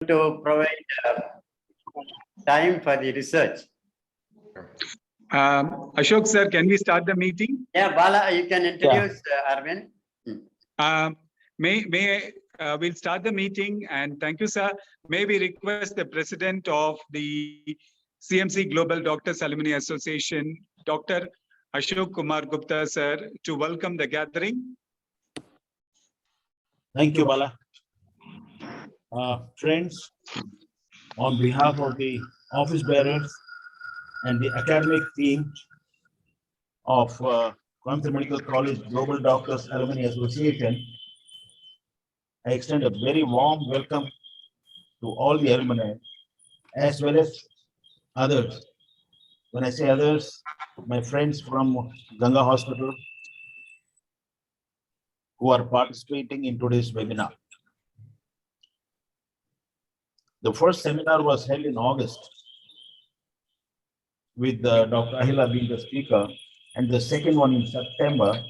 to provide time for the research. Ashok sir, can we start the meeting? Yeah, Bala, you can introduce Arvind. We'll start the meeting, and thank you, sir. May we request the president of the CMC Global Doctors Alumni Association, Dr. Ashok Kumar Gupta sir, to welcome the gathering. Thank you, Bala. Friends, on behalf of the office bearers and the academic team of Coimbatore Medical College Global Doctors Alumni Association, I extend a very warm welcome to all the alumni as well as others. When I say others, my friends from Ganga Hospital who are participating in today's webinar. The first seminar was held in August with Dr. Ahila being the speaker, and the second one in September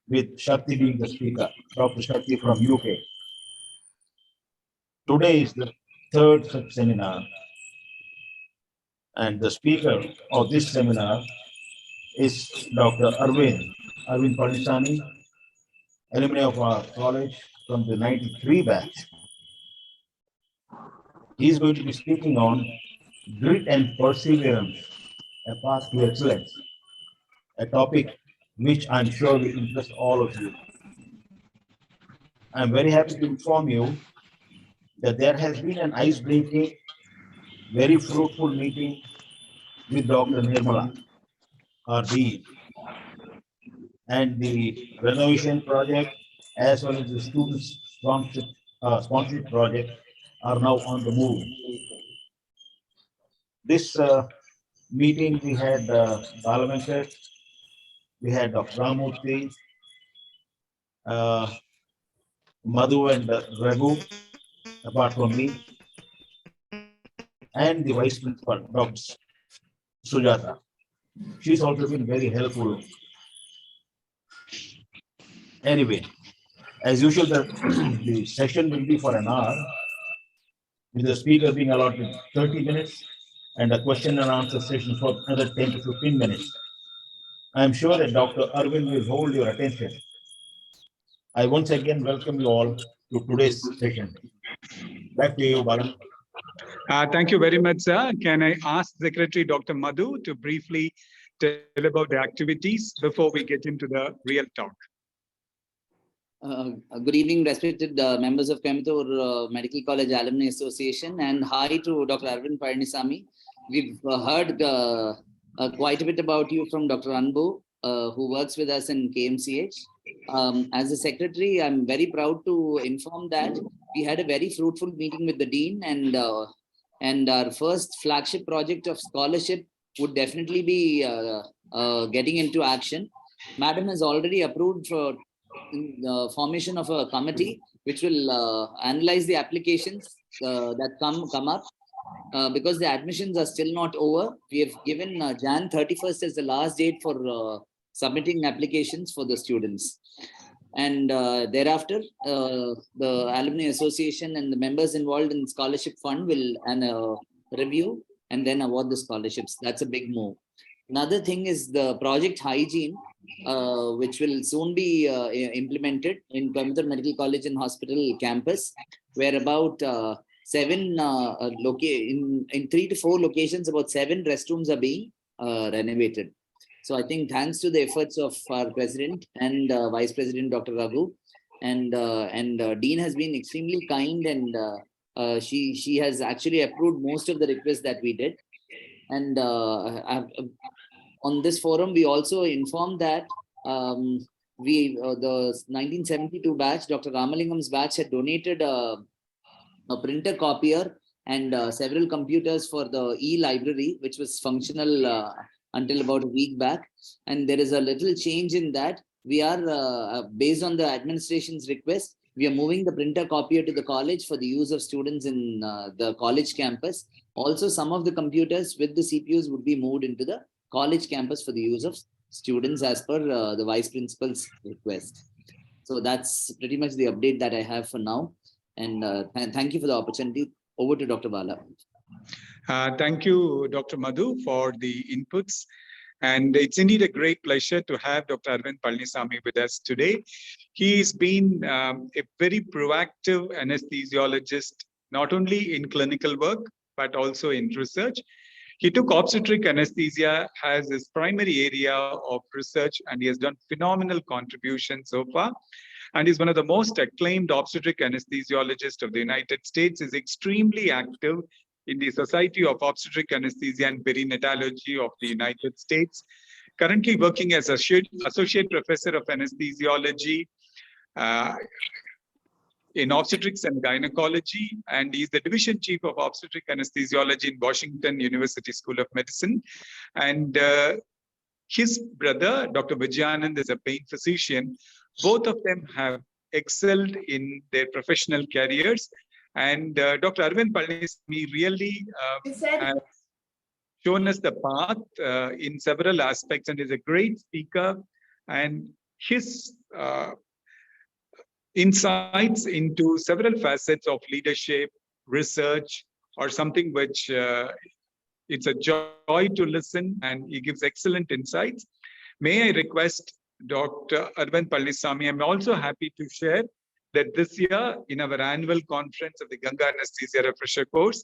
with Shakti being the speaker, Dr. Shakti from UK. Today is the third such seminar, and the speaker of this seminar is Dr. Arvind Palanisamy, alumni of our college from the 93 batch. He is going to be speaking on grit and perseverance, a path to excellence, a topic which I'm sure will interest all of you. I'm very happy to inform you that there has been an ice-breaking, very fruitful meeting with Dr. Nirmala, our dean, and the renovation project as well as the students' sponsorship project are now on the move. This meeting we had Balavenkat, we had Dr. Ramurthy, Madhu and Raghu, apart from me, and the Vice Principal, Dr. Sujata. She's also been very helpful. Anyway, as usual, the session will be for an hour, with the speaker being allotted 30 minutes and a question and answer session for another 10 to 15 minutes. I am sure that Dr. Arvind will hold your attention. I once again welcome you all to today's session. Back to you, Bala. Thank you very much, sir. Can I ask Secretary Dr. Madhu to briefly tell about the activities before we get into the real talk? Good evening, respected members of Coimbatore Medical College Alumni Association, and hi to Dr. Arvind Palanisamy. We've heard quite a bit about you from Dr. Anbu, who works with us in KMCH. As a secretary, I'm very proud to inform that we had a very fruitful meeting with the dean, and our first flagship project of scholarship would definitely be getting into action. Madam has already approved for the formation of a committee which will analyze the applications that come up. Because the admissions are still not over, we have given Jan 31st as the last date for submitting applications for the students. And thereafter, the Alumni Association and the members involved in the scholarship fund will review and then award the scholarships. That's a big move. Another thing is the project hygiene, which will soon be implemented in Coimbatore Medical College and Hospital campus, where about in 3 to 4 locations, about 7 restrooms are being renovated. So I think thanks to the efforts of our president and vice president, Dr. Raghu, and Dean has been extremely kind, and she has actually approved most of the requests that we did. And on this forum, we also informed that the 1972 batch, Dr. Ramalingam's batch, had donated a printer copier and several computers for the e-library, which was functional until about a week back. And there is a little change in that. We are, based on the administration's request, we are moving the printer copier to the college for the use of students in the college campus. Also, some of the computers with the CPUs would be moved into the college campus for the use of students as per the vice principal's request. So that's pretty much the update that I have for now. And thank you for the opportunity. Over to Dr. Bala. Thank you, Dr. Madhu, for the inputs. And it's indeed a great pleasure to have Dr. Arvind Palanisamy with us today. He's been a very proactive anesthesiologist, not only in clinical work, but also in research. He took obstetric anesthesia as his primary area of research, and he has done phenomenal contributions so far. And is one of the most acclaimed obstetric anesthesiologists of the United States. Is extremely active in the Society of Obstetric Anesthesia and Perinatology of the United States. Currently working as Associate Professor of Anesthesiology in Obstetrics and Gynecology, and he's the Division Chief of Obstetric Anesthesiology in Washington University School of Medicine. And his brother, Dr. Vijayanand, is a pain physician. Both of them have excelled in their professional careers. And Dr. Arvind Palanisamy really has shown us the path in several aspects and is a great speaker. And his insights into several facets of leadership, research, or something which it's a joy to listen, and he gives excellent insights. May I request Dr. Arvind Palanisamy, I'm also happy to share that this year in our annual conference of the Ganga Anesthesia Refresher Course,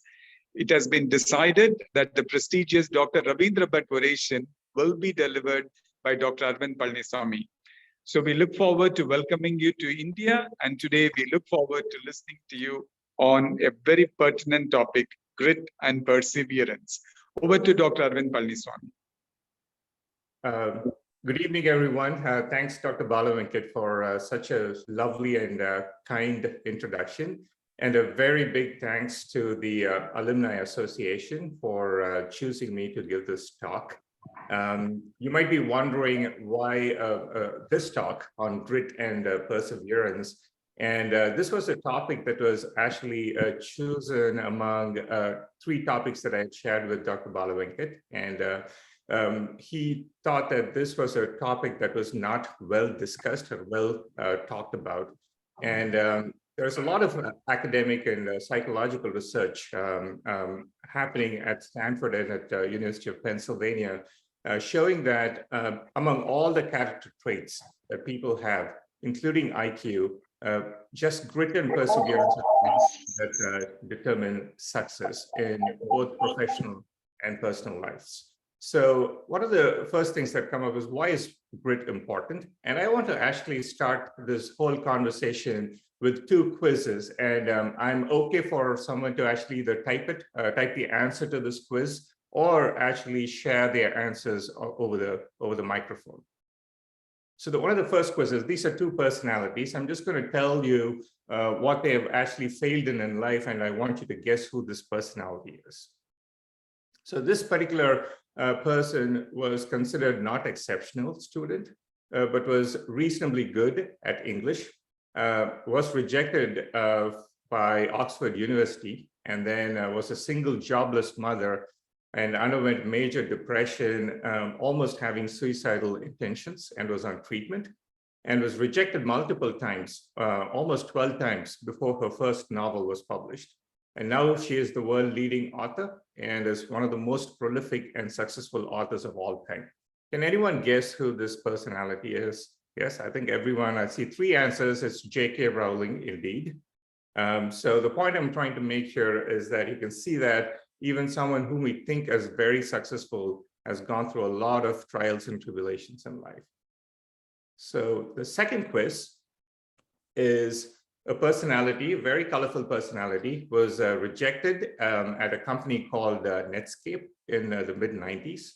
it has been decided that the prestigious Dr. Ravindra Bhatt oration will be delivered by Dr. Arvind Palanisamy. So we look forward to welcoming you to India, and today we look forward to listening to you on a very pertinent topic, grit and perseverance. Over to Dr. Arvind Palanisamy. Good evening, everyone. Thanks, Dr. Balavenkat, for such a lovely and kind introduction. And a very big thanks to the Alumni Association for choosing me to give this talk. You might be wondering why this talk on grit and perseverance. And this was a topic that was actually chosen among 3 topics that I had shared with Dr. Balavenkat. And he thought that this was a topic that was not well discussed or well talked about. And there's a lot of academic and psychological research happening at Stanford and at University of Pennsylvania, showing that among all the character traits that people have, including IQ, just grit and perseverance are that determine success in both professional and personal lives. So one of the first things that come up is, why is grit important? And I want to actually start this whole conversation with 2 quizzes. And I'm okay for someone to actually either type the answer to this quiz, or actually share their answers over the microphone. So one of the first quizzes, these are 2 personalities. I'm just going to tell you what they have actually failed in life, and I want you to guess who this personality is. So this particular person was considered not exceptional student, but was reasonably good at English, was rejected by Oxford University, and then was a single jobless mother and underwent major depression, almost having suicidal intentions, and was on treatment, and was rejected multiple times, almost 12 times before her first novel was published. And now she is the world leading author and is one of the most prolific and successful authors of all time. Can anyone guess who this personality is? Yes, I think everyone, I see 3 answers. It's J.K. Rowling, indeed. So the point I'm trying to make here is that you can see that even someone whom we think as very successful has gone through a lot of trials and tribulations in life. So the second quiz is a personality, a very colorful personality, was rejected at a company called Netscape in the mid-90s.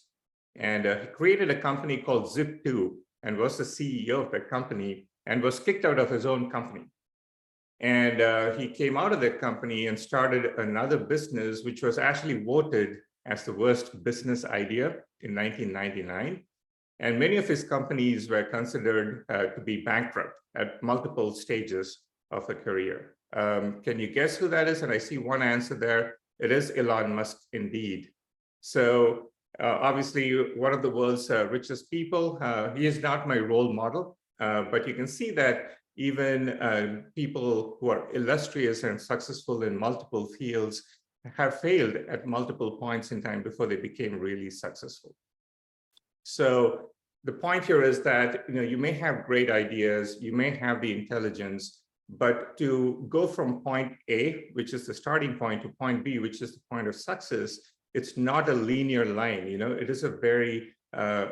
And he created a company called Zip2 and was the CEO of that company and was kicked out of his own company. And he came out of that company and started another business, which was actually voted as the worst business idea in 1999. And many of his companies were considered to be bankrupt at multiple stages of a career. Can you guess who that is? And I see one answer there. It is Elon Musk, indeed. So obviously one of the world's richest people. He is not my role model, but you can see that even people who are illustrious and successful in multiple fields have failed at multiple points in time before they became really successful. So the point here is that you may have great ideas, you may have the intelligence, but to go from point A, which is the starting point, to point B, which is the point of success, it's not a linear line. It is a very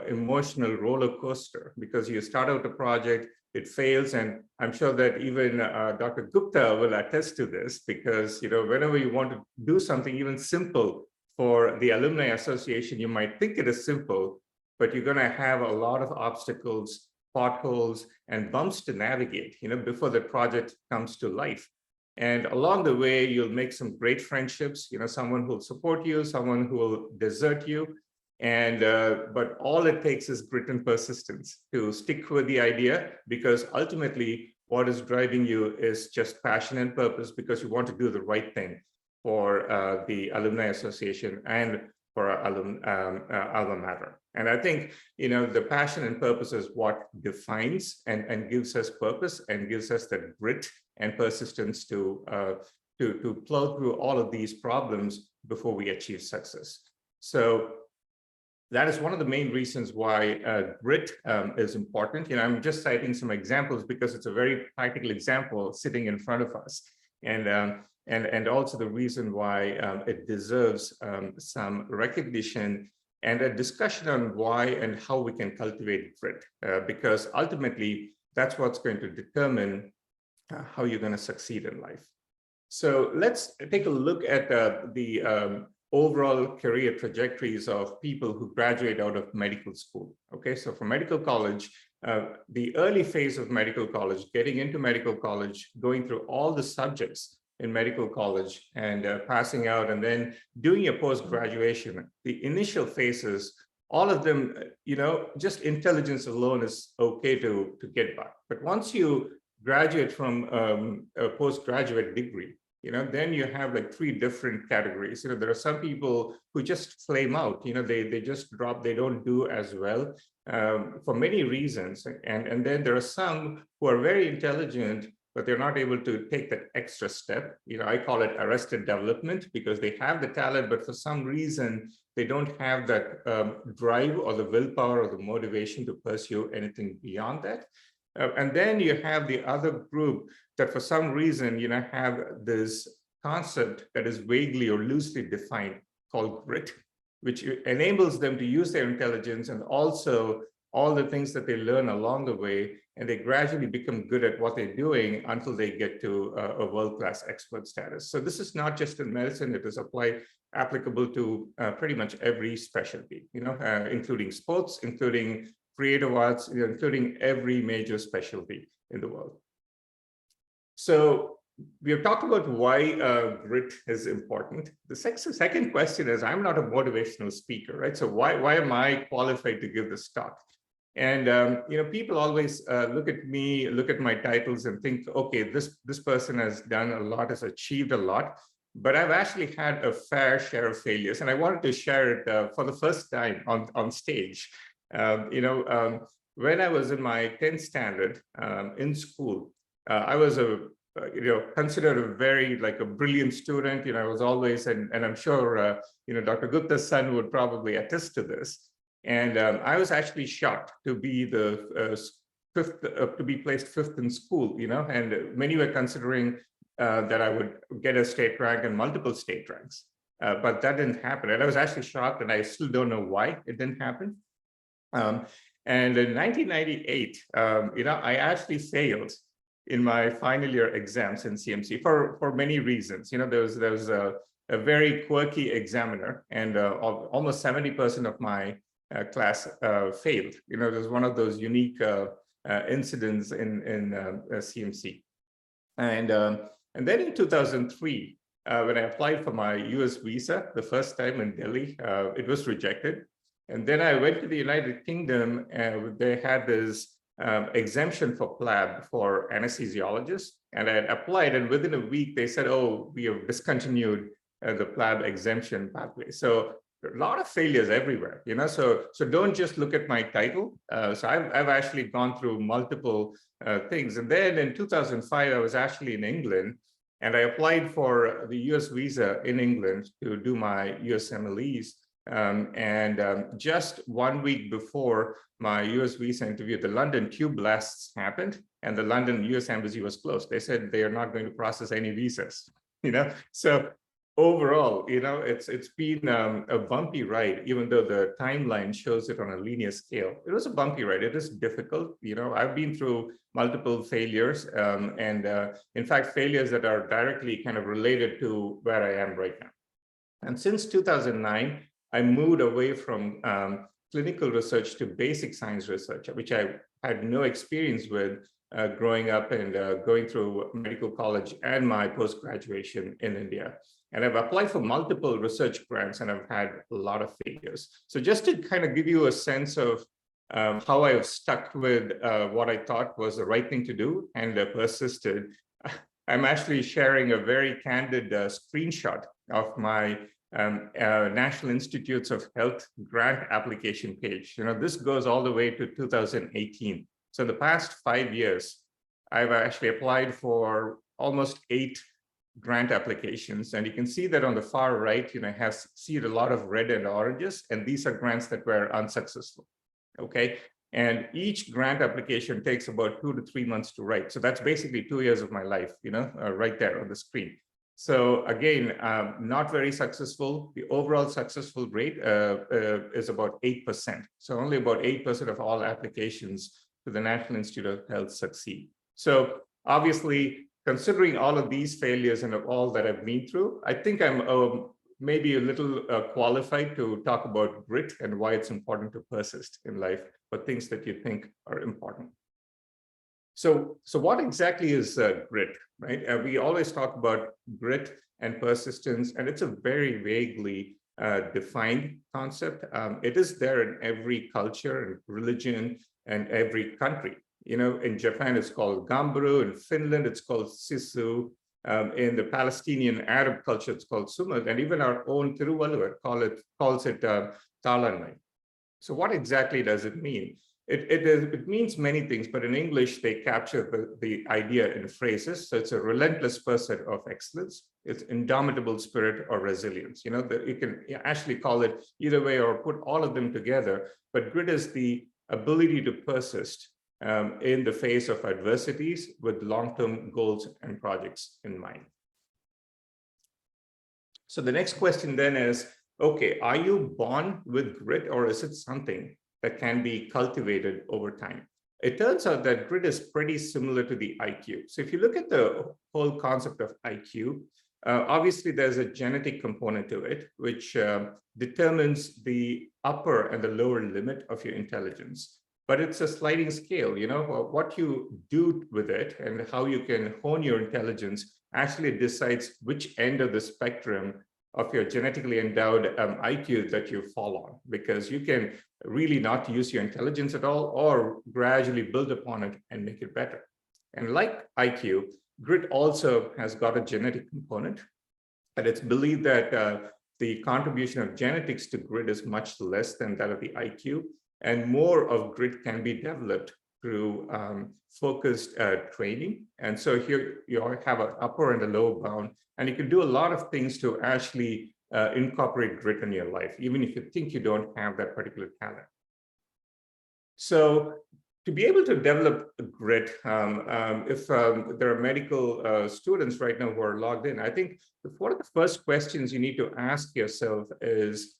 emotional roller coaster, because you start out a project, it fails, and I'm sure that even Dr. Gupta will attest to this, because whenever you want to do something even simple for the Alumni Association, you might think it is simple, but you're going to have a lot of obstacles, potholes, and bumps to navigate, before the project comes to life. And along the way, you'll make some great friendships, someone who will support you, someone who will desert you. And but all it takes is grit and persistence to stick with the idea, because ultimately what is driving you is just passion and purpose, because you want to do the right thing for the Alumni Association and for our alma mater. And I think the passion and purpose is what defines and gives us purpose and gives us that grit and persistence to plow through all of these problems before we achieve success. So that is one of the main reasons why grit is important. I'm just citing some examples because it's a very practical example sitting in front of us, and also the reason why it deserves some recognition and a discussion on why and how we can cultivate grit, because ultimately that's what's going to determine how you're going to succeed in life. So let's take a look at the overall career trajectories of people who graduate out of medical school. Okay, so for medical college, the early phase of medical college, getting into medical college, going through all the subjects in medical college and passing out, and then doing your post-graduation, the initial phases, all of them, just intelligence alone is okay to get by. But once you graduate from a postgraduate degree, then you have like three different categories. There are some people who just flame out, they just drop, they don't do as well for many reasons. And then there are some who are very intelligent, but they're not able to take that extra step. I call it arrested development, because they have the talent, but for some reason, they don't have that drive or the willpower or the motivation to pursue anything beyond that. And then you have the other group that for some reason, have this concept that is vaguely or loosely defined called grit, which enables them to use their intelligence and also all the things that they learn along the way, and they gradually become good at what they're doing until they get to a world-class expert status. So this is not just in medicine, it is applicable to pretty much every specialty, including sports, including creative arts, including every major specialty in the world. So we have talked about why grit is important. The second question is, I'm not a motivational speaker, right? So why am I qualified to give this talk? And people always look at me, look at my titles and think, okay, this person has done a lot, has achieved a lot, but I've actually had a fair share of failures. And I wanted to share it for the first time on stage. When I was in my 10th standard in school, I was considered a very a brilliant student. I was always, and I'm sure Dr. Gupta's son would probably attest to this. And I was actually shocked to be the to be placed fifth in school. And many were considering that I would get a state rank and multiple state ranks, but that didn't happen. And I was actually shocked, and I still don't know why it didn't happen. And in 1998, I actually failed in my final year exams in CMC for many reasons. There was a very quirky examiner, and almost 70% of my class failed. It was one of those unique incidents in CMC. And then in 2003, when I applied for my US visa the first time in Delhi, it was rejected. And then I went to the United Kingdom, and they had this exemption for PLAB for anesthesiologists. And I had applied, and within a week, they said, oh, we have discontinued the PLAB exemption pathway. So there are a lot of failures everywhere, so don't just look at my title. So I've actually gone through multiple things. And then in 2005, I was actually in England, and I applied for the US visa in England to do my US MLEs. Just 1 week before my US visa interview, the London tube blasts happened, and the London US embassy was closed. They said they are not going to process any visas, So overall, it's been a bumpy ride, even though the timeline shows it on a linear scale. It was a bumpy ride. It is difficult. I've been through multiple failures, in fact, failures that are directly kind of related to where I am right now. And since 2009, I moved away from clinical research to basic science research, which I had no experience with growing up and going through medical college and my post-graduation in India. And I've applied for multiple research grants, and I've had a lot of failures. So just to kind of give you a sense of how I have stuck with what I thought was the right thing to do and persisted, I'm actually sharing a very candid screenshot of my National Institutes of Health grant application page. This goes all the way to 2018. So in the past 5 years, I've actually applied for almost 8 grant applications. And you can see that on the far right, has seen a lot of red and oranges, and these are grants that were unsuccessful. Okay. And each grant application takes about 2 to 3 months to write. So that's basically 2 years of my life, right there on the screen. So again, not very successful. The overall successful rate is about 8%. So only about 8% of all applications to the National Institute of Health succeed. So obviously, considering all of these failures and all that I've been through, I think I'm maybe a little qualified to talk about grit and why it's important to persist in life for things that you think are important. So what exactly is grit, right? We always talk about grit and persistence, and it's a very vaguely defined concept. It is there in every culture and religion and every country. In Japan, it's called Gamburu. In Finland, it's called Sisu. In the Palestinian Arab culture, it's called Sumat. And even our own Tiruvalluvar calls it Talanai. So what exactly does it mean? It means many things, but in English, they capture the idea in phrases. So it's a relentless pursuit of excellence. It's indomitable spirit or resilience. You can actually call it either way or put all of them together. But grit is the ability to persist in the face of adversities with long-term goals and projects in mind. So the next question then is, okay, are you born with grit, or is it something that can be cultivated over time? It turns out that grit is pretty similar to the IQ. So if you look at the whole concept of IQ, obviously there's a genetic component to it, which determines the upper and the lower limit of your intelligence. But it's a sliding scale, what you do with it and how you can hone your intelligence actually decides which end of the spectrum of your genetically endowed IQ that you fall on, because you can really not use your intelligence at all or gradually build upon it and make it better. And like IQ, grit also has got a genetic component, and it's believed that the contribution of genetics to grit is much less than that of the IQ. And more of grit can be developed through focused training. And so here you have an upper and a lower bound, and you can do a lot of things to actually incorporate grit in your life, even if you think you don't have that particular talent. So to be able to develop grit, if there are medical students right now who are logged in, I think one of the first questions you need to ask yourself is,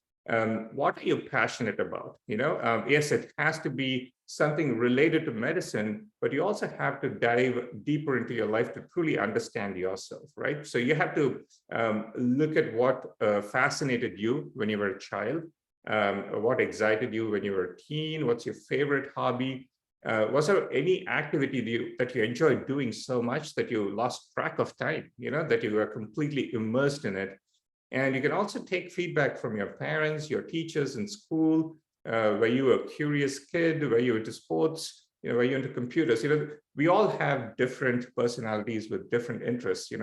what are you passionate about? Yes, it has to be something related to medicine, but you also have to dive deeper into your life to truly understand yourself, right? So you have to look at what fascinated you when you were a child, what excited you when you were a teen, what's your favorite hobby? Was there any activity that you enjoyed doing so much that you lost track of time, that you were completely immersed in it? And you can also take feedback from your parents, your teachers in school, were you a curious kid, were you into sports, were you into computers? We all have different personalities with different interests,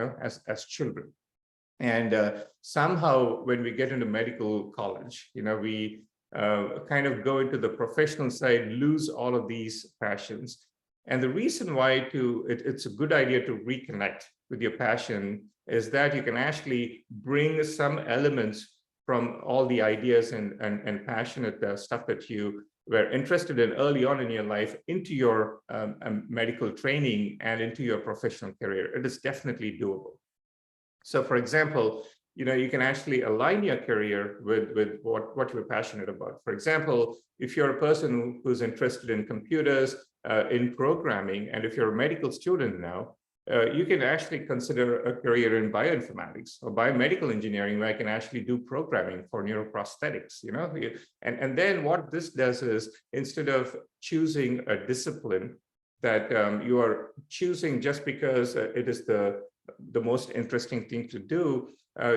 as children. And somehow when we get into medical college, we kind of go into the professional side, lose all of these passions. And the reason why it's a good idea to reconnect with your passion is that you can actually bring some elements from all the ideas and passionate stuff that you were interested in early on in your life into your medical training and into your professional career. It is definitely doable. So for example, you can actually align your career with what you're passionate about. For example, if you're a person who's interested in computers, in programming, and if you're a medical student now, you can actually consider a career in bioinformatics or biomedical engineering, where I can actually do programming for neuroprosthetics, and then what this does is, instead of choosing a discipline that you are choosing just because it is the most interesting thing to do,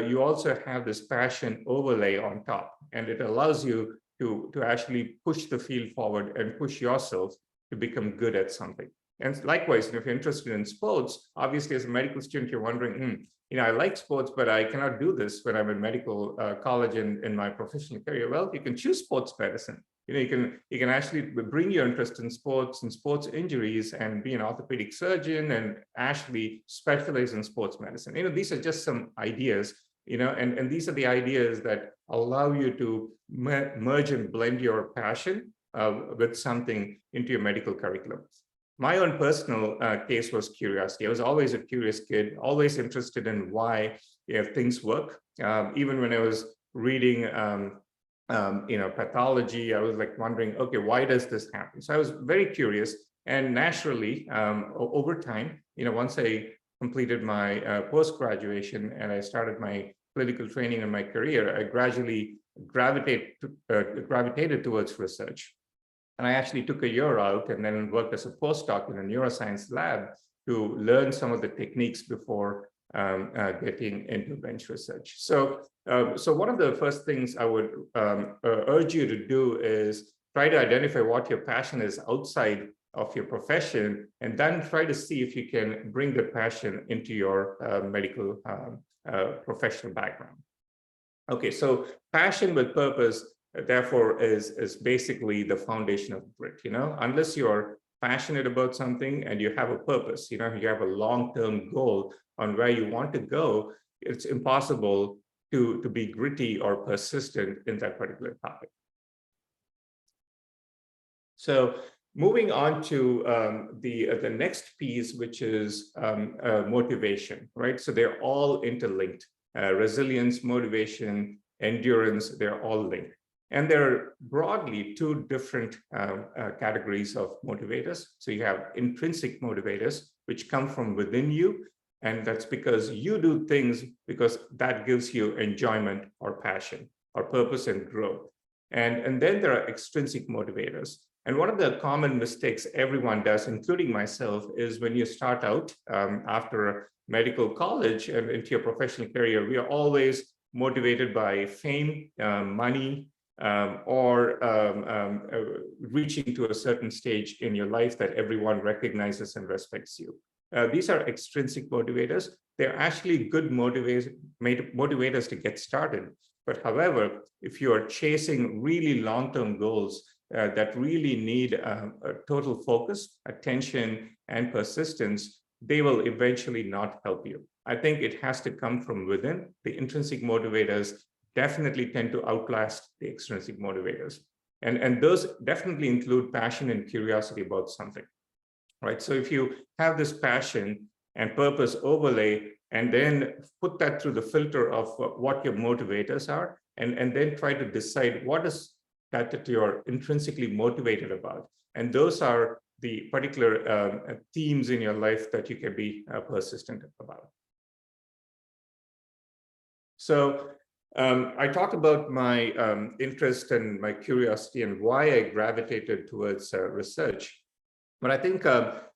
you also have this passion overlay on top, and it allows you to actually push the field forward and push yourself to become good at something. And likewise, if you're interested in sports, obviously as a medical student, you're wondering, I like sports, but I cannot do this when I'm in medical college in my professional career. Well, you can choose sports medicine. You can actually bring your interest in sports and sports injuries and be an orthopedic surgeon and actually specialize in sports medicine. These are just some ideas, and these are the ideas that allow you to merge and blend your passion with something into your medical curriculum. My own personal case was curiosity. I was always a curious kid, always interested in why things work. Even when I was reading pathology, I was like wondering, okay, why does this happen? So I was very curious, and naturally, over time, once I completed my post-graduation and I started my clinical training and my career, I gradually gravitated towards research. And I actually took a year out and then worked as a postdoc in a neuroscience lab to learn some of the techniques before getting into bench research. So one of the first things I would urge you to do is try to identify what your passion is outside of your profession, and then try to see if you can bring the passion into your medical professional background. Okay, so passion with purpose, therefore, is basically the foundation of grit. Unless you're passionate about something and you have a purpose, you have a long-term goal on where you want to go, it's impossible to be gritty or persistent in that particular topic. So moving on to the next piece, which is motivation, right? So they're all interlinked. Resilience, motivation, endurance, they're all linked. And there are broadly two different categories of motivators. So you have intrinsic motivators, which come from within you. And that's because you do things because that gives you enjoyment or passion or purpose and growth. And then there are extrinsic motivators. And one of the common mistakes everyone does, including myself, is when you start out after medical college and into your professional career, we are always motivated by fame, money, or reaching to a certain stage in your life that everyone recognizes and respects you. These are extrinsic motivators. They're actually good motivators to get started. But however, if you are chasing really long-term goals that really need a total focus, attention, and persistence, they will eventually not help you. I think it has to come from within. The intrinsic motivators definitely tend to outlast the extrinsic motivators. And those definitely include passion and curiosity about something, right? So if you have this passion and purpose overlay, and then put that through the filter of what your motivators are, and then try to decide what is that you're intrinsically motivated about. And those are the particular themes in your life that you can be persistent about. So I talked about my interest and my curiosity and why I gravitated towards research. But I think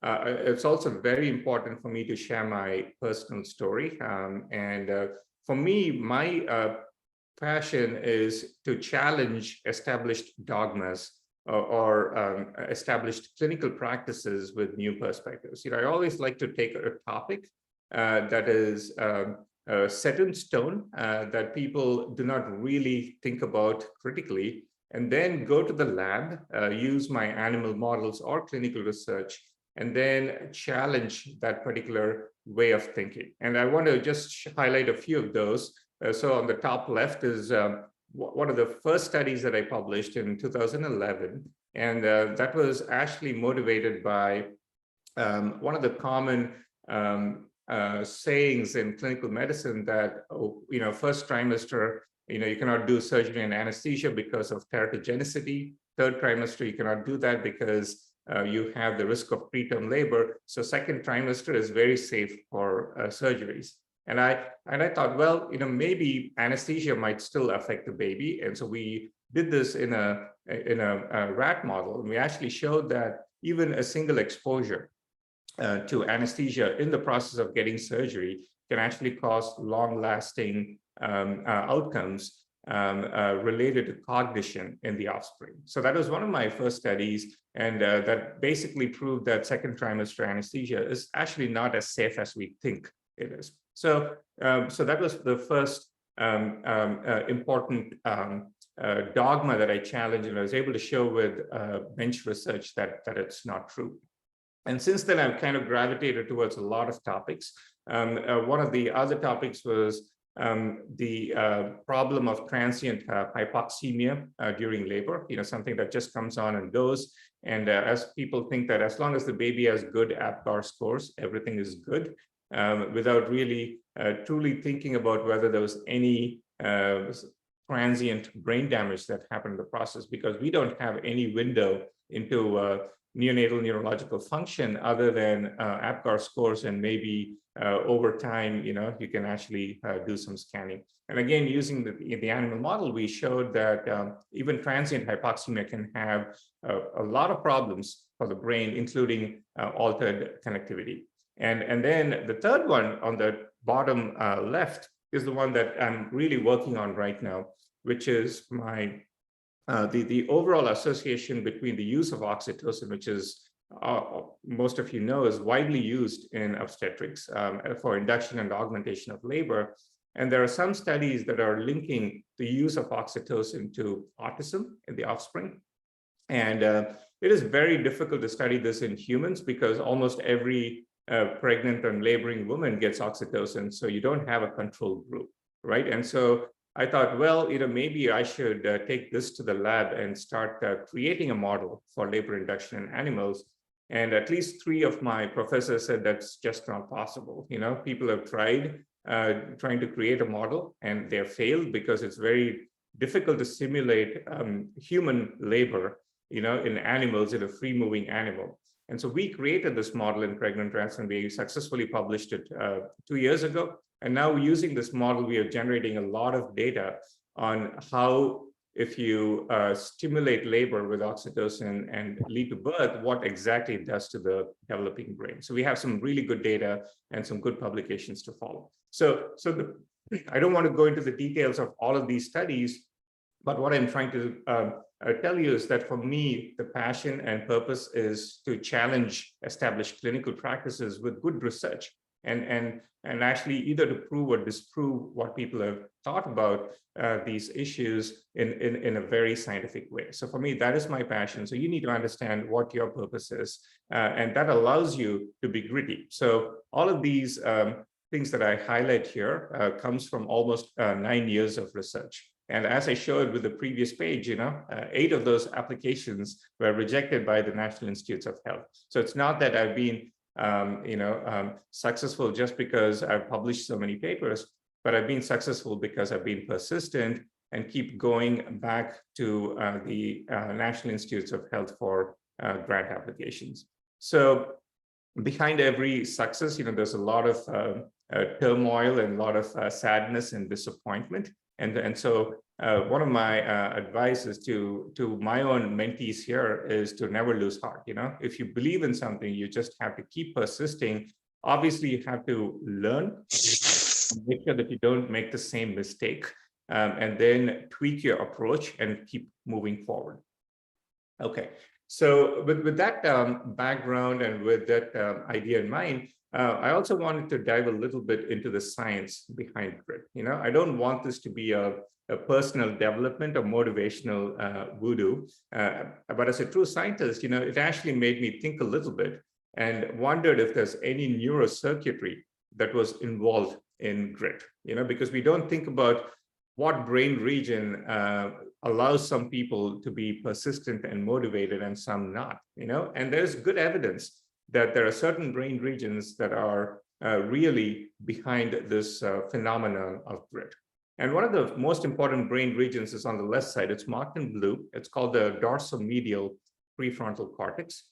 it's also very important for me to share my personal story. For me, my passion is to challenge established dogmas or established clinical practices with new perspectives. I always like to take a topic that is set in stone that people do not really think about critically, and then go to the lab, use my animal models or clinical research, and then challenge that particular way of thinking. And I want to just highlight a few of those. So on the top left is one of the first studies that I published in 2011. And that was actually motivated by one of the common sayings in clinical medicine that, first trimester, you cannot do surgery and anesthesia because of teratogenicity. Third trimester, you cannot do that because you have the risk of preterm labor. So second trimester is very safe for surgeries. And I thought, well, maybe anesthesia might still affect the baby. And so we did this in a rat model. And we actually showed that even a single exposure to anesthesia in the process of getting surgery can actually cause long-lasting outcomes related to cognition in the offspring. So that was one of my first studies, and that basically proved that second trimester anesthesia is actually not as safe as we think it is. So, so that was the first important dogma that I challenged, and I was able to show with bench research that it's not true. And since then, I've kind of gravitated towards a lot of topics. One of the other topics was the problem of transient hypoxemia during labor, something that just comes on and goes. And as people think that as long as the baby has good APGAR scores, everything is good, without really truly thinking about whether there was any transient brain damage that happened in the process, because we don't have any window into neonatal neurological function other than APGAR scores, and maybe over time, you can actually do some scanning. And again, using the animal model, we showed that even transient hypoxemia can have a lot of problems for the brain, including altered connectivity. And then the third one on the bottom left is the one that I'm really working on right now, which is my the overall association between the use of oxytocin, which is, most of you know, is widely used in obstetrics for induction and augmentation of labor. And there are some studies that are linking the use of oxytocin to autism in the offspring. And it is very difficult to study this in humans because almost every pregnant and laboring woman gets oxytocin, so you don't have a control group, right? And so I thought, well, maybe I should take this to the lab and start creating a model for labor induction in animals. And at least 3 of my professors said that's just not possible. People have tried trying to create a model, and they've failed because it's very difficult to simulate human labor, in animals, in a free-moving animal. And so we created this model in pregnant rats, and we successfully published it 2 years ago. And now using this model, we are generating a lot of data on how, if you stimulate labor with oxytocin and lead to birth, what exactly it does to the developing brain. So we have some really good data and some good publications to follow. So I don't want to go into the details of all of these studies, but what I'm trying to tell you is that for me, the passion and purpose is to challenge established clinical practices with good research. And actually either to prove or disprove what people have thought about these issues in a very scientific way. So for me, that is my passion. So you need to understand what your purpose is, and that allows you to be gritty. So all of these things that I highlight here comes from almost 9 years of research. And as I showed with the previous page, 8 of those applications were rejected by the National Institutes of Health. So it's not that I've been successful just because I've published so many papers, but I've been successful because I've been persistent and keep going back to the National Institutes of Health for grant applications. So behind every success, there's a lot of turmoil and a lot of sadness and disappointment. And so one of my advice to my own mentees here is to never lose heart. If you believe in something, you just have to keep persisting. Obviously, you have to learn, make sure that you don't make the same mistake, and then tweak your approach and keep moving forward. Okay, so with that background and with that idea in mind, I also wanted to dive a little bit into the science behind grit. I don't want this to be a personal development or motivational voodoo, but as a true scientist, it actually made me think a little bit and wondered if there's any neurocircuitry that was involved in grit, because we don't think about what brain region allows some people to be persistent and motivated and some not, and there's good evidence that there are certain brain regions that are really behind this phenomenon of grit. And one of the most important brain regions is on the left side. It's marked in blue. It's called the dorsomedial prefrontal cortex.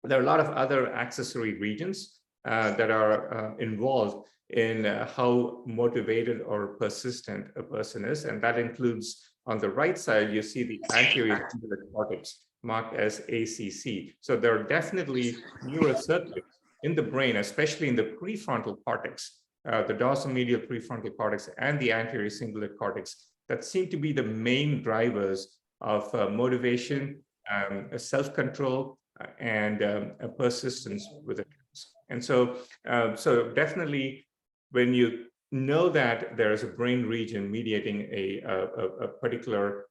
There are a lot of other accessory regions that are involved in how motivated or persistent a person is. And that includes, on the right side, you see the anterior cingulate cortex marked as ACC. So there are definitely neurocircuits in the brain, especially in the prefrontal cortex, the dorsomedial prefrontal cortex and the anterior cingulate cortex, that seem to be the main drivers of motivation, self-control, and a persistence with it. And so, definitely, when you know that there is a brain region mediating a particular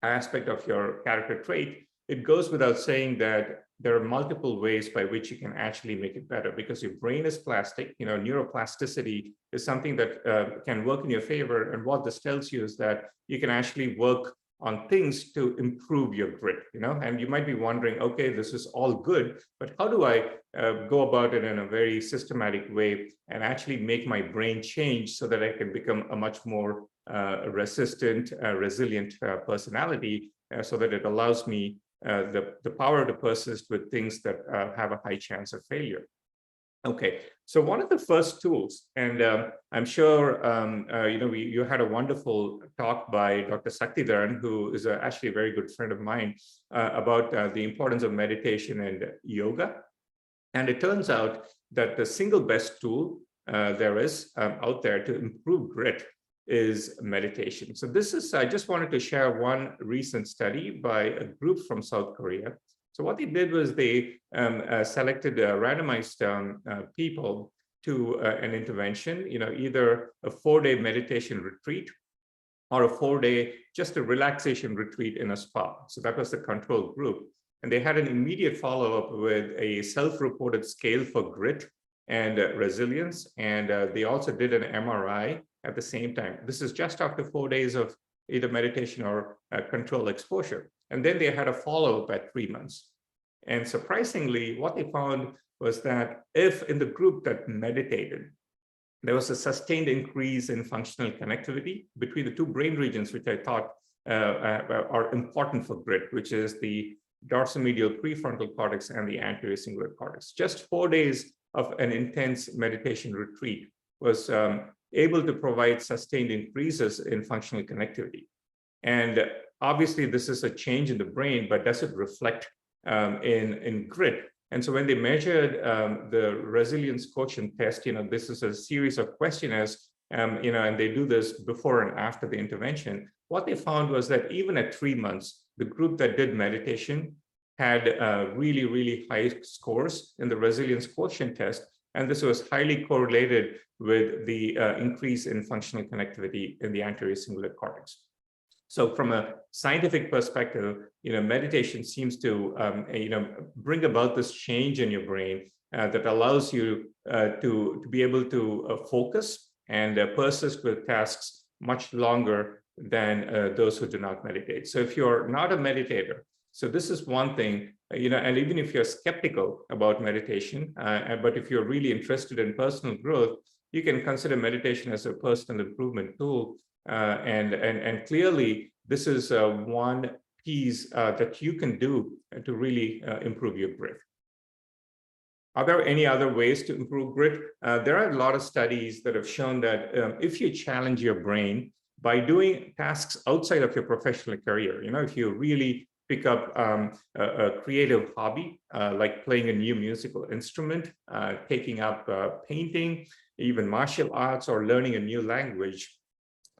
aspect of your character trait, it goes without saying that there are multiple ways by which you can actually make it better, because your brain is plastic. Neuroplasticity is something that can work in your favor. And what this tells you is that you can actually work on things to improve your grit, and you might be wondering, okay, this is all good, but how do I go about it in a very systematic way and actually make my brain change so that I can become a much more resistant, resilient personality, so that it allows me the power to persist with things that have a high chance of failure. Okay, so one of the first tools, and I'm sure you had a wonderful talk by Dr. Saktidharan, who is actually a very good friend of mine, about the importance of meditation and yoga. And it turns out that the single best tool there is out there to improve grit is meditation. So I just wanted to share one recent study by a group from South Korea. So what they did was they selected randomized people to an intervention, either a 4-day meditation retreat or a 4-day just a relaxation retreat in a spa. So that was the control group. And they had an immediate follow-up with a self-reported scale for grit and resilience. And they also did an MRI at the same time. This is just after 4 days of either meditation or control exposure. And then they had a follow-up at 3 months. And surprisingly, what they found was that if in the group that meditated, there was a sustained increase in functional connectivity between the two brain regions, which I thought are important for grit, which is the dorsomedial prefrontal cortex and the anterior cingulate cortex. Just 4 days of an intense meditation retreat was able to provide sustained increases in functional connectivity. And obviously, this is a change in the brain, but does it reflect in grit? And so when they measured the resilience quotient test, this is a series of questionnaires, and they do this before and after the intervention. What they found was that even at 3 months, the group that did meditation had really, really high scores in the resilience quotient test. And this was highly correlated with the increase in functional connectivity in the anterior cingulate cortex. So from a scientific perspective, meditation seems to, bring about this change in your brain that allows you to be able to focus and persist with tasks much longer than those who do not meditate. So if you're not a meditator, so this is one thing, and even if you're skeptical about meditation, but if you're really interested in personal growth, you can consider meditation as a personal improvement tool. And clearly, this is one piece that you can do to really improve your grit. Are there any other ways to improve grit? There are a lot of studies that have shown that if you challenge your brain by doing tasks outside of your professional career, if you really pick up a creative hobby, like playing a new musical instrument, taking up painting, even martial arts, or learning a new language.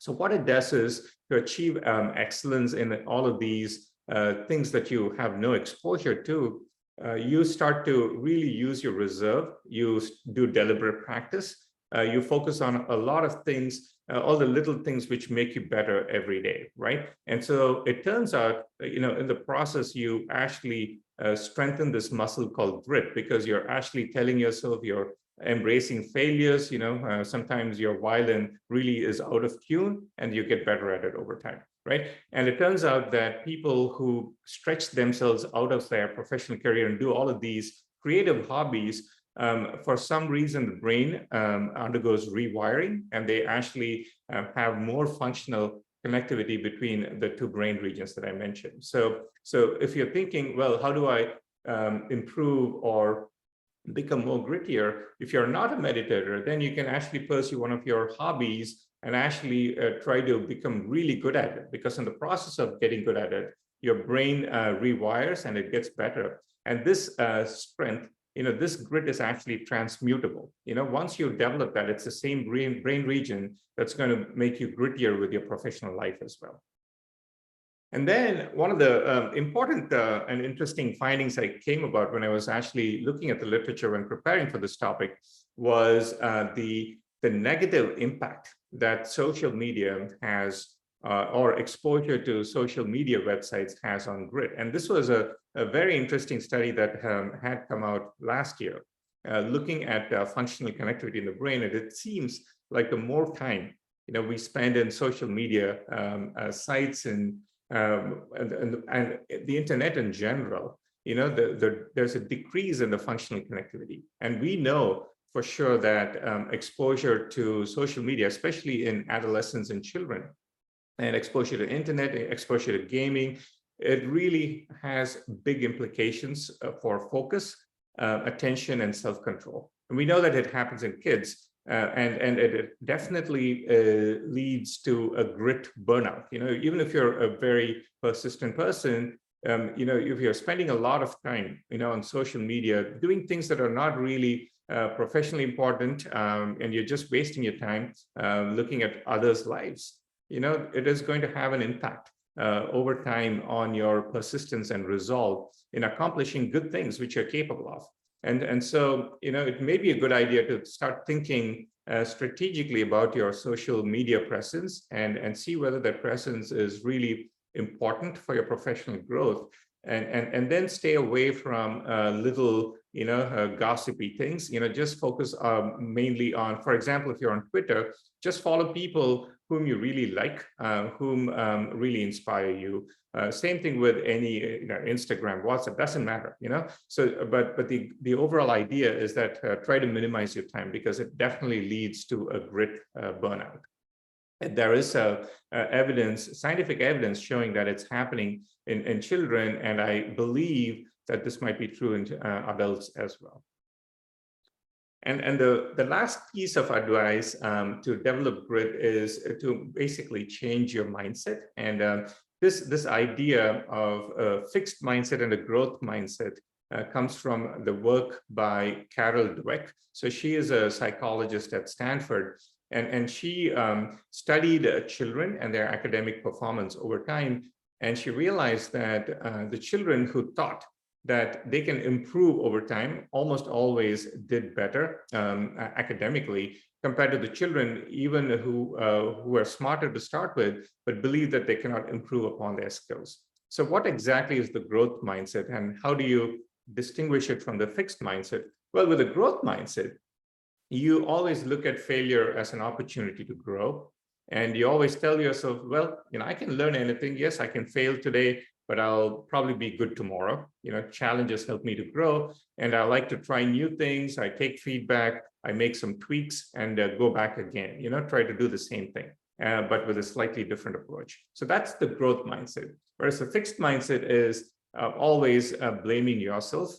So what it does is to achieve excellence in all of these things that you have no exposure to, you start to really use your reserve, you do deliberate practice, you focus on a lot of things, all the little things which make you better every day, right? And so it turns out, in the process, you actually strengthen this muscle called grit, because you're actually telling yourself you're embracing failures. Sometimes your violin really is out of tune and you get better at it over time, right? And it turns out that people who stretch themselves out of their professional career and do all of these creative hobbies, for some reason, the brain undergoes rewiring, and they actually have more functional connectivity between the two brain regions that I mentioned. So if you're thinking, well, how do I improve or become more grittier? If you're not a meditator, then you can actually pursue one of your hobbies and actually try to become really good at it, because in the process of getting good at it, your brain rewires and it gets better. And this strength, this grit is actually transmutable. Once you develop that, it's the same brain region that's going to make you grittier with your professional life as well. And then one of the important and interesting findings I came about when I was actually looking at the literature when preparing for this topic was the negative impact that social media has, or exposure to social media websites has on grit. And this was a very interesting study that had come out last year, looking at functional connectivity in the brain. And it seems like the more time we spend in social media sites and the internet in general, there's a decrease in the functional connectivity. And we know for sure that exposure to social media, especially in adolescents and children, and exposure to internet, exposure to gaming, it really has big implications for focus, attention, and self-control. And we know that it happens in kids, and it definitely leads to a grit burnout. Even if you're a very persistent person, if you're spending a lot of time, on social media, doing things that are not really professionally important, and you're just wasting your time looking at others' lives, it is going to have an impact over time on your persistence and resolve in accomplishing good things which you're capable of. And so, it may be a good idea to start thinking strategically about your social media presence and see whether that presence is really important for your professional growth, and then stay away from little, gossipy things. Just focus mainly on, for example, if you're on Twitter, just follow people whom you really like, whom really inspire you. Same thing with any, Instagram, WhatsApp, doesn't matter, So, but the overall idea is that try to minimize your time, because it definitely leads to a grit burnout. And there is scientific evidence showing that it's happening in children, and I believe that this might be true in adults as well. And the last piece of advice to develop grit is to basically change your mindset. And this idea of a fixed mindset and a growth mindset comes from the work by Carol Dweck. So she is a psychologist at Stanford, and she studied children and their academic performance over time. And she realized that the children who thought that they can improve over time almost always did better academically, compared to the children even who are smarter to start with, but believe that they cannot improve upon their skills. So what exactly is the growth mindset, and how do you distinguish it from the fixed mindset? Well, with a growth mindset, you always look at failure as an opportunity to grow. And you always tell yourself, well, I can learn anything. Yes, I can fail today, but I'll probably be good tomorrow. Challenges help me to grow, and I like to try new things. I take feedback, I make some tweaks, and go back again, try to do the same thing, but with a slightly different approach. So that's the growth mindset. Whereas the fixed mindset is always blaming yourself,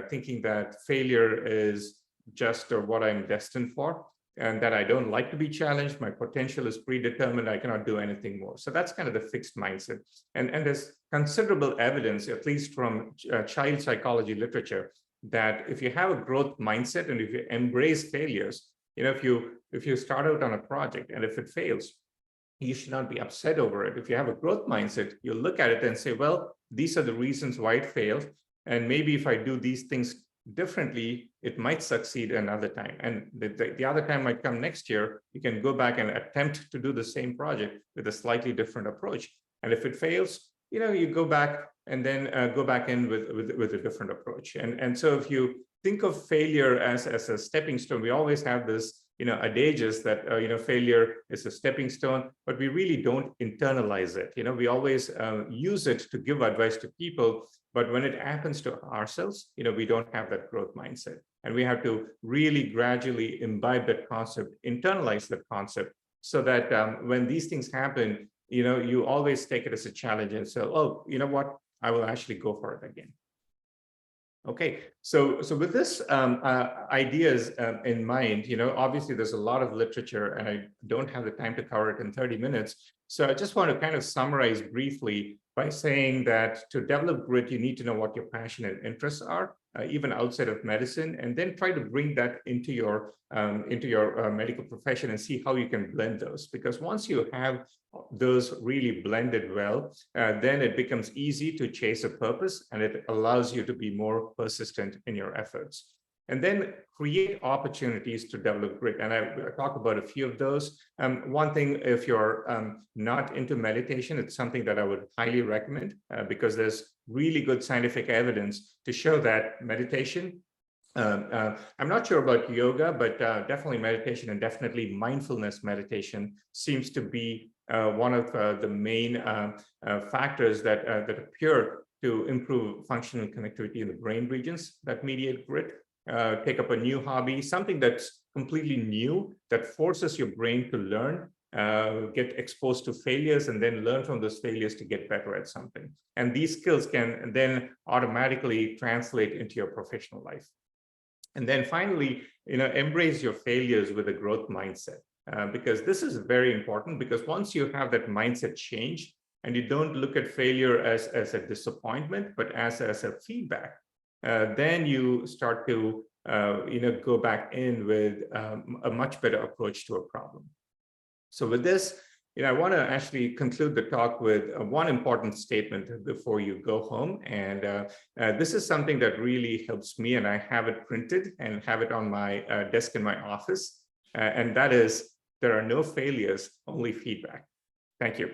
thinking that failure is just what I'm destined for, and that I don't like to be challenged. My potential is predetermined. I cannot do anything more. So that's kind of the fixed mindset. And there's considerable evidence, at least from child psychology literature, that if you have a growth mindset and if you embrace failures, if you start out on a project and if it fails, you should not be upset over it. If you have a growth mindset, you'll look at it and say, well, these are the reasons why it failed. And maybe if I do these things differently, it might succeed another time. And the other time might come next year. You can go back and attempt to do the same project with a slightly different approach. And if it fails, you go back and then go back in with a different approach. And so if you think of failure as a stepping stone, we always have this, adages that, failure is a stepping stone, but we really don't internalize it. We always use it to give advice to people, but when it happens to ourselves, we don't have that growth mindset. And we have to really gradually imbibe that concept, internalize that concept, so that when these things happen, you always take it as a challenge and say, oh, you know what, I will actually go for it again. Okay, so with this ideas in mind, obviously there's a lot of literature and I don't have the time to cover it in 30 minutes. So I just want to kind of summarize briefly by saying that to develop grit, you need to know what your passion and interests are, even outside of medicine, and then try to bring that into your medical profession and see how you can blend those. Because once you have those really blended well, then it becomes easy to chase a purpose, and it allows you to be more persistent in your efforts. And then create opportunities to develop grit. And I talk about a few of those. One thing, if you're not into meditation, it's something that I would highly recommend because there's really good scientific evidence to show that meditation, I'm not sure about yoga, but definitely meditation and definitely mindfulness meditation seems to be one of the main factors that appear to improve functional connectivity in the brain regions that mediate grit. Take up a new hobby, something that's completely new, that forces your brain to learn, get exposed to failures, and then learn from those failures to get better at something. And these skills can then automatically translate into your professional life. And then finally, embrace your failures with a growth mindset, because this is very important, because once you have that mindset change and you don't look at failure as a disappointment, but as a feedback, then you start to go back in with a much better approach to a problem. So with this, I want to actually conclude the talk with one important statement before you go home. And this is something that really helps me, and I have it printed and have it on my desk in my office. And that is, there are no failures, only feedback. Thank you.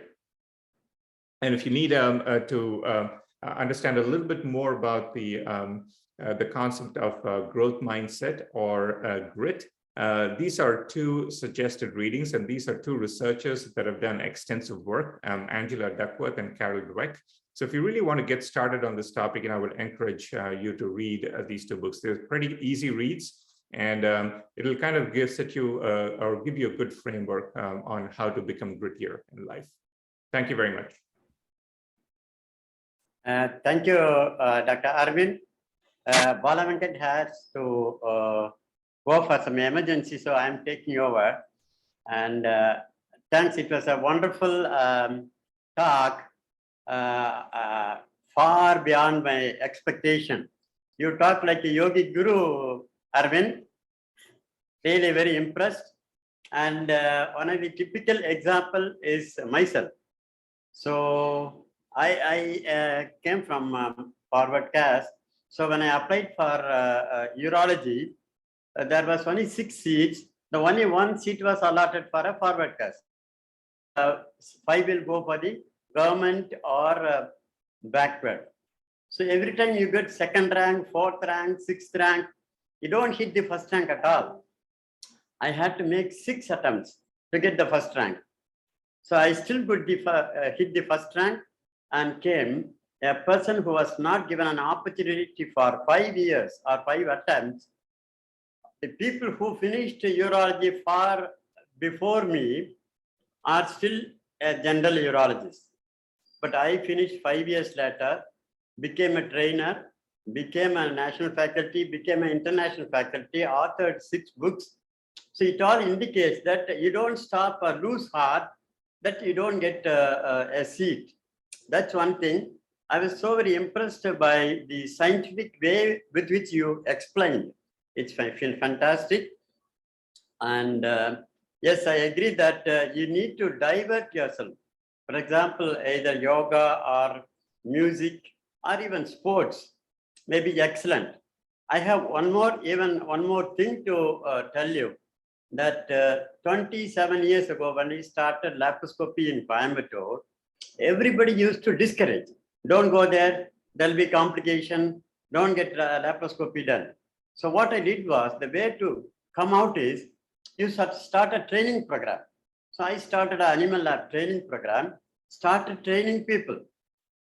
And if you need to understand a little bit more about the concept of growth mindset or grit, these are two suggested readings, and these are two researchers that have done extensive work, Angela Duckworth and Carol Dweck. So if you really want to get started on this topic, and I would encourage you to read these two books. They're pretty easy reads, and it'll kind of give you a good framework on how to become grittier in life. Thank you very much. Thank you, Dr. Arvind. Balavenkat has to go for some emergency, so I'm taking over. And thanks, it was a wonderful talk, far beyond my expectation. You talk like a yogi guru, Arvind. Really very impressed. And one of the typical example is myself. So I came from forward caste. So when I applied for urology, there was only 6 seats. The only 1 seat was allotted for a forward caste. 5 will go for the government or backward. So every time you get 2nd rank, 4th rank, 6th rank, you don't hit the 1st rank at all. I had to make 6 attempts to get the 1st rank. So I still could hit the 1st rank and came. A person who was not given an opportunity for 5 years or 5 attempts, the people who finished urology far before me are still a general urologist. But I finished 5 years later, became a trainer, became a national faculty, became an international faculty, authored 6 books. So it all indicates that you don't stop or lose heart, that you don't get a seat. That's one thing. I was so very impressed by the scientific way with which you explained. It's fantastic. And yes, I agree that you need to divert yourself. For example, either yoga or music or even sports. maybe excellent. I have one more thing to tell you, that 27 years ago, when we started laparoscopy in Coimbatore, everybody used to discourage. Don't go there, there'll be complication, don't get laparoscopy done. So what I did was, the way to come out is, you start a training program. So I started an animal lab training program, started training people.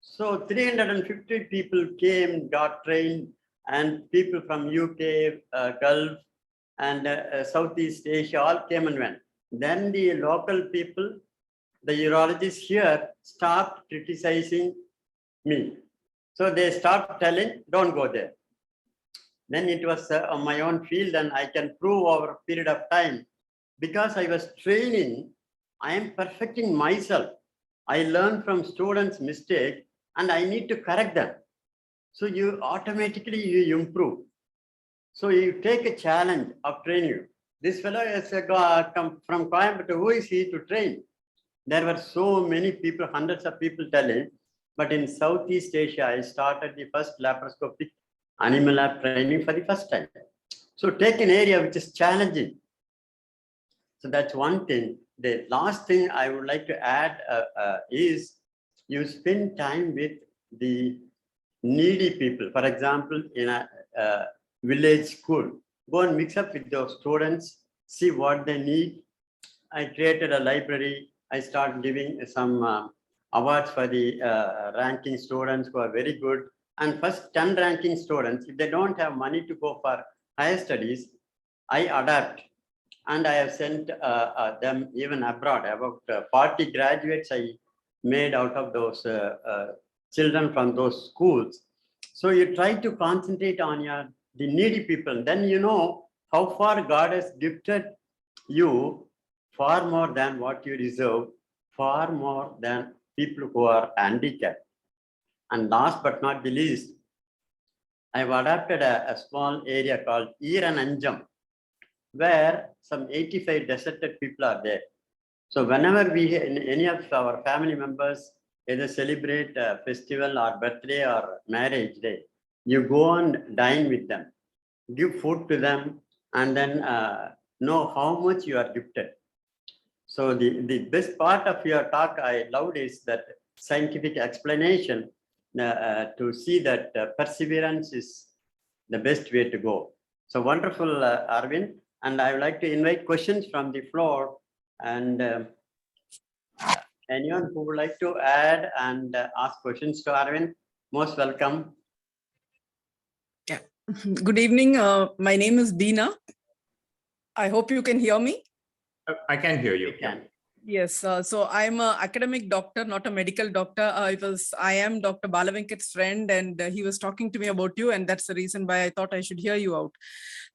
So 350 people came, got trained, and people from UK, Gulf, and Southeast Asia all came and went. Then the local people, the urologists here, stopped criticizing me. So they stopped telling, don't go there. Then it was on my own field, and I can prove over a period of time, because I was training, I am perfecting myself. I learn from students' mistake, and I need to correct them. So you automatically you improve. So you take a challenge of training. This fellow has come from Coimbatore. Who is he to train? There were so many people, hundreds of people telling, but in Southeast Asia, I started the first laparoscopic animal lab training for the first time. So take an area which is challenging. So that's one thing. The last thing I would like to add is, you spend time with the needy people. For example, in a village school, go and mix up with those students, see what they need. I created a library. I started giving some awards for the ranking students who are very good. And first 10 ranking students, if they don't have money to go for higher studies, I adapt. And I have sent them even abroad. About 40 graduates I made out of those children from those schools. So you try to concentrate on the needy people. Then you know how far God has gifted you, far more than what you deserve, far more than people who are handicapped. And last but not the least, I've adapted a small area called Irananjam, where some 85 deserted people are there. So whenever any of our family members either celebrate a festival or birthday or marriage day, you go and dine with them, give food to them, and then know how much you are gifted. So the best part of your talk I loved is that scientific explanation to see that perseverance is the best way to go. So wonderful, Arvind. And I would like to invite questions from the floor, and anyone who would like to add and ask questions to Arvind, most welcome. Yeah. Good evening. My name is Beena. I hope you can hear me. I can hear you. You can. Yes. So I'm an academic doctor, not a medical doctor. I am Dr. Balavenkat's friend, and he was talking to me about you, and that's the reason why I thought I should hear you out.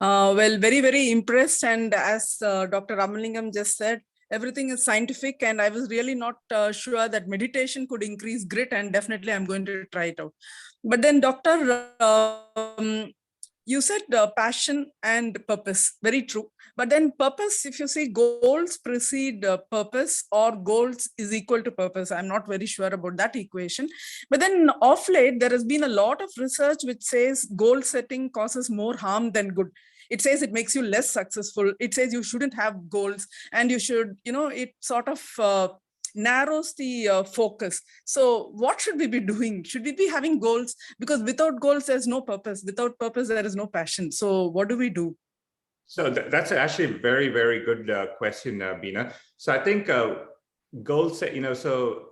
Well, very, very impressed. And as Dr. Ramalingam just said, everything is scientific, and I was really not sure that meditation could increase grit, and definitely I'm going to try it out. But then, Doctor, you said passion and purpose, very true. But then purpose, if you see, goals precede purpose, or goals is equal to purpose. I'm not very sure about that equation. But then of late, there has been a lot of research which says goal setting causes more harm than good. It says it makes you less successful. It says you shouldn't have goals, and you should, it sort of narrows the focus. So what should we be doing? Should we be having goals? Because without goals, there's no purpose. Without purpose, there is no passion. So what do we do? So that's actually a very, very good question, Beena. So I think goals, so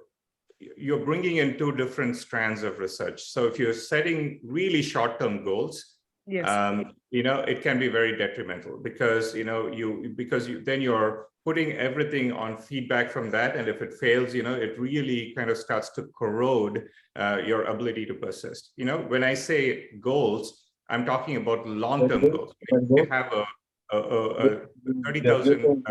you're bringing in two different strands of research. So if you're setting really short-term goals, yes, it can be very detrimental, because then you're putting everything on feedback from that, and if it fails, it really kind of starts to corrode your ability to persist. When I say goals, I'm talking about long-term goals. If you have a 30,000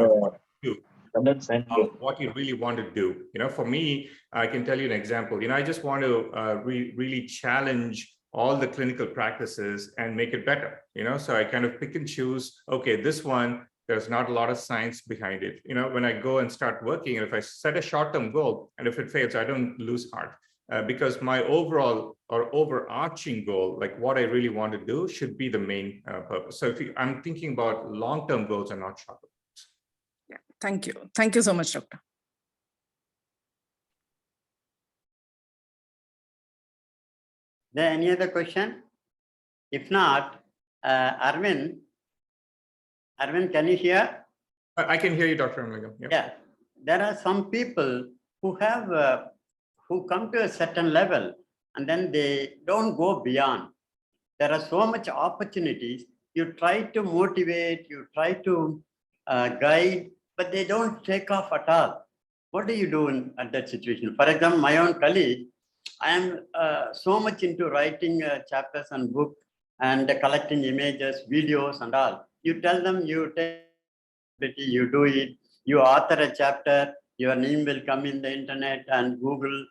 what you really want to do. For me, I can tell you an example. I just want to really challenge all the clinical practices and make it better. So I kind of pick and choose. Okay, this one, there's not a lot of science behind it. When I go and start working, and if I set a short-term goal, and if it fails, I don't lose heart. because my overall or overarching goal, like what I really want to do, should be the main purpose. So I'm thinking about long-term goals and not short-term goals. Yeah, thank you. Thank you so much, Doctor. There any other question? If not, Arvind, can you hear? I can hear you, Dr. Ramalingam. Yeah, there are some people who have who come to a certain level and then they don't go beyond. There are so much opportunities. You try to motivate, you try to guide, but they don't take off at all. What do you do at that situation? For example, my own colleague, I am so much into writing chapters and books and collecting images, videos and all. You tell them, you take it, you do it, you author a chapter, your name will come in the internet and Google,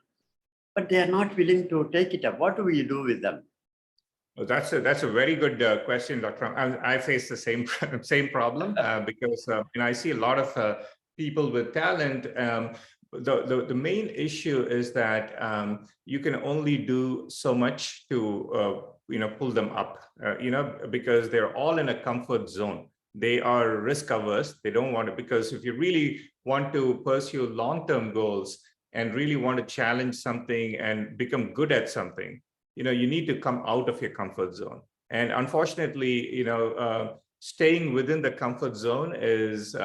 but they are not willing to take it up. What do we do with them? Well, that's a very good question, Dr. I face the same problem because I see a lot of people with talent. The main issue is that you can only do so much to pull them up, because they're all in a comfort zone. They are risk averse. They don't want to, because if you really want to pursue long-term goals and really want to challenge something and become good at something, you need to come out of your comfort zone. And unfortunately, staying within the comfort zone is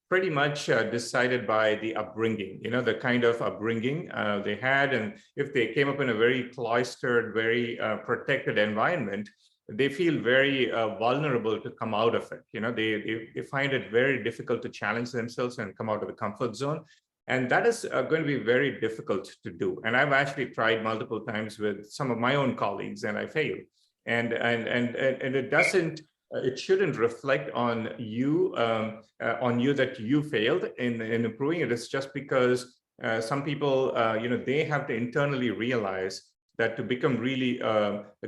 pretty much decided by the upbringing, the kind of upbringing they had. And if they came up in a very cloistered, very protected environment, they feel very vulnerable to come out of it. They find it very difficult to challenge themselves and come out of the comfort zone. And that is going to be very difficult to do. And I've actually tried multiple times with some of my own colleagues and I failed. And it shouldn't reflect on you that you failed in improving it. It's just because some people, they have to internally realize that to become really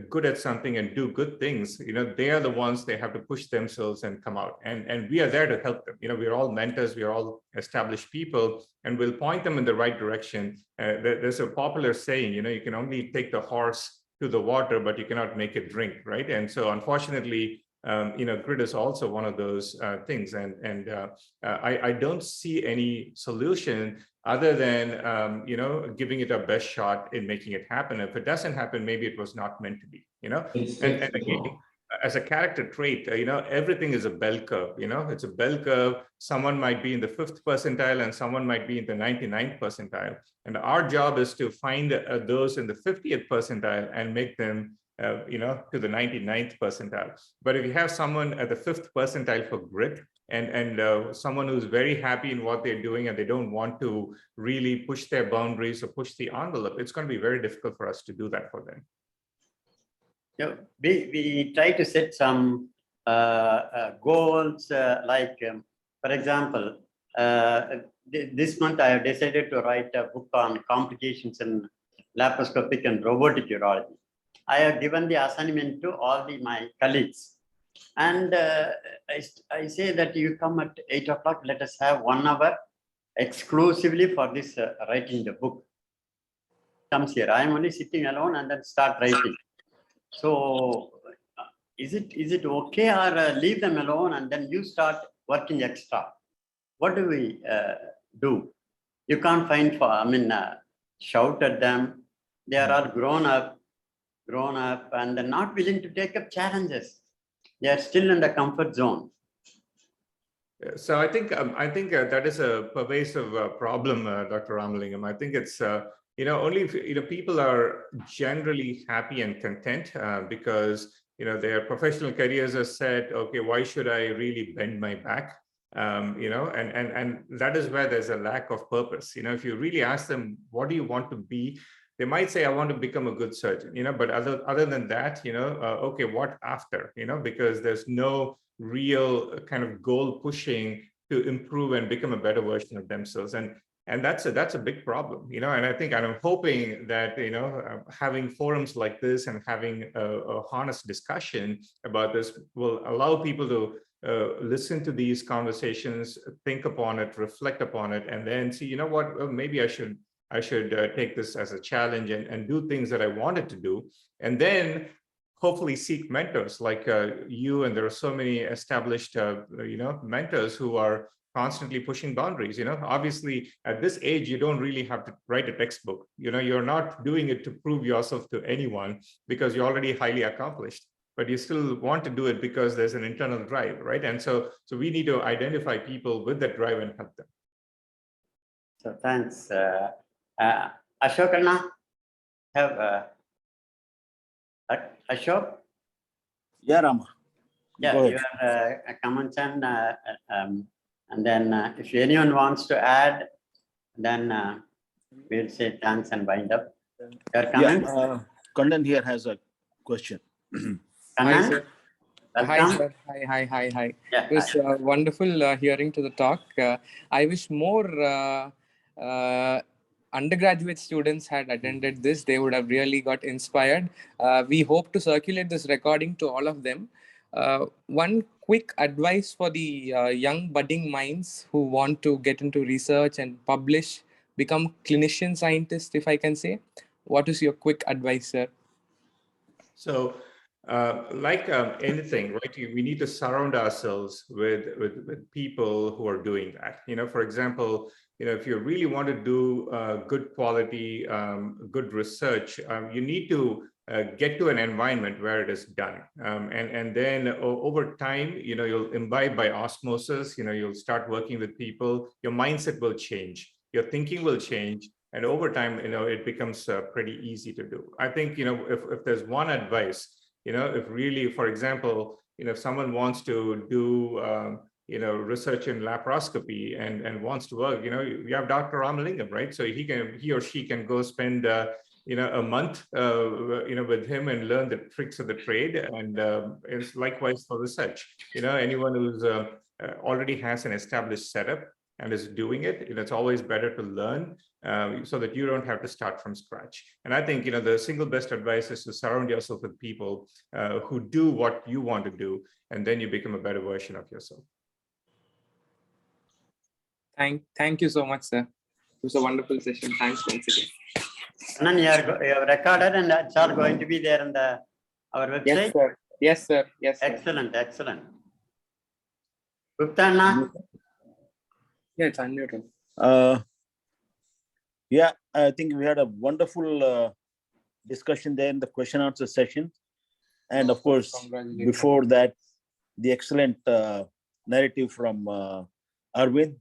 good at something and do good things, they are the ones they have to push themselves and come out. And we are there to help them. We're all mentors, we're all established people, and we'll point them in the right direction. There's a popular saying, you can only take the horse to the water, but you cannot make it drink, right? And so unfortunately, grit is also one of those things. And I don't see any solution other than, giving it our best shot in making it happen. If it doesn't happen, maybe it was not meant to be, And again, as a character trait, everything is a bell curve, it's a bell curve. Someone might be in the 5th percentile and someone might be in the 99th percentile. And our job is to find those in the 50th percentile and make them to the 99th percentile. But if you have someone at the 5th percentile for grit and someone who's very happy in what they're doing and they don't want to really push their boundaries or push the envelope, it's going to be very difficult for us to do that for them. We try to set some goals, for example, this month I have decided to write a book on complications in laparoscopic and robotic urology. I have given the assignment to all my colleagues. And I say that you come at 8 o'clock, let us have 1 hour exclusively for this writing the book. Comes here, I am only sitting alone and then start writing. So is it okay, or leave them alone and then you start working extra? What do we do? You can't find shout at them. They are all grown up and they're not willing to take up challenges. They are still in the comfort zone. So I think that is a pervasive problem, Dr. Ramalingam. I think it's only if, people are generally happy and content because their professional careers are set. Okay, why should I really bend my back? And that is where there's a lack of purpose. If you really ask them, what do you want to be? They might say, I want to become a good surgeon, but other than that, okay, what after, because there's no real kind of goal pushing to improve and become a better version of themselves. And that's a big problem, and I think, and I'm hoping that, having forums like this and having a honest discussion about this will allow people to listen to these conversations, think upon it, reflect upon it, and then see, what, well, maybe I should I should take this as a challenge and do things that I wanted to do. And then hopefully seek mentors like you, and there are so many established, mentors who are constantly pushing boundaries. Obviously at this age, you don't really have to write a textbook. You're not doing it to prove yourself to anyone because you're already highly accomplished, but you still want to do it because there's an internal drive, right? And so we need to identify people with that drive and help them. So thanks. Ashok Anna, have Ashok? Yeah, Rama. Yeah, Go you have comments and then if anyone wants to add, then we'll say thanks and wind up. Your comments? Yeah, Kannan here has a question. Hi, Kannan? sir. Hi, Welcome. sir. Hi. Yeah, It was wonderful hearing to the talk. I wish more undergraduate students had attended this. They would have really got inspired. We hope to circulate this recording to all of them. One quick advice for the young budding minds who want to get into research and publish, become clinician scientists, if I can say. What is your quick advice, sir? So like anything, right, we need to surround ourselves with people who are doing that. For example, if you really want to do good quality, good research, you need to get to an environment where it is done. And then over time, you'll imbibe by osmosis, you'll start working with people, your mindset will change, your thinking will change. And over time, it becomes pretty easy to do. I think, if there's one advice, if really, for example, if someone wants to do, research in laparoscopy and wants to work, you have Dr. Ramalingam, right? So he or she can go spend, a month, with him and learn the tricks of the trade. And it's likewise for research. Anyone who's already has an established setup and is doing it, it's always better to learn so that you don't have to start from scratch. And I think, the single best advice is to surround yourself with people who do what you want to do, and then you become a better version of yourself. Thank you so much, sir. It was a wonderful session. Thanks once again. Kannan, you have recorded and it's all going to be there on our website? Yes, sir. Excellent. Gupta Anna? Yeah, it's unmuted. Yeah, I think we had a wonderful discussion there in the question answer session. And of course, before that, the excellent narrative from Arvind.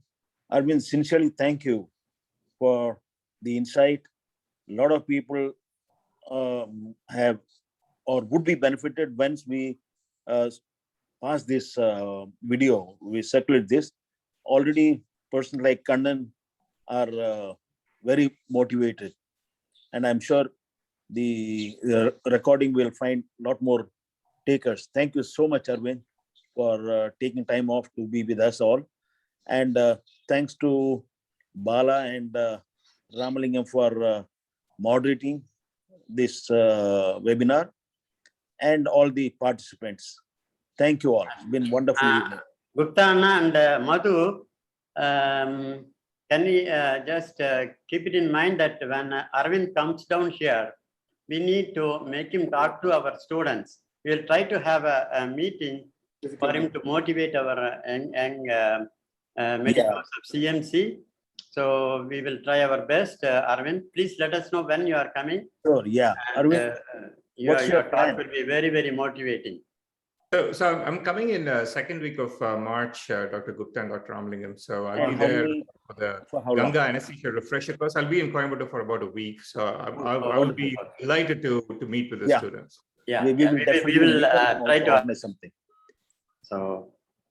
Arvind, sincerely thank you for the insight. A lot of people have or would be benefited once we pass this video, we circulate this. Already persons like Kannan are very motivated. And I'm sure the recording will find a lot more takers. Thank you so much, Arvind, for taking time off to be with us all. And thanks to Bala and Ramalingam for moderating this webinar, and all the participants. Thank you all. It's been wonderful evening. Gupta Anna and Madhu, can we just keep it in mind that when Arvind comes down here, we need to make him talk to our students. We'll try to have a meeting for him to motivate our young medicals of CMC. So we will try our best. Arvind, please let us know when you are coming. Sure, yeah. And, Arvind, your talk will be very, very motivating. So I'm coming in the second week of March, Dr. Gupta and Dr. Ramalingam. So I'll be there for the Ganga anesthesia refresher course. I'll be in Coimbatore for about a week. So I will be delighted to meet with the students. Yeah, we will try to organize something.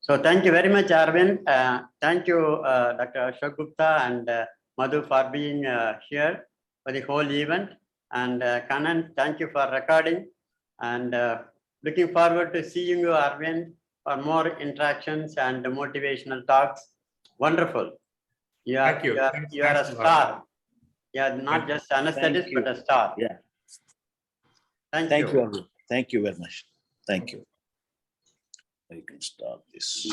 So thank you very much, Arvind. Thank you, Dr. Ashok Gupta and Madhu for being here for the whole event. And Kannan, thank you for recording. And looking forward to seeing you, Arvind, for more interactions and motivational talks. Wonderful. You are a star. You are not just anesthetist, but a star. Yeah. Thank you, Arvind. Thank you very much. Thank you. You can start this.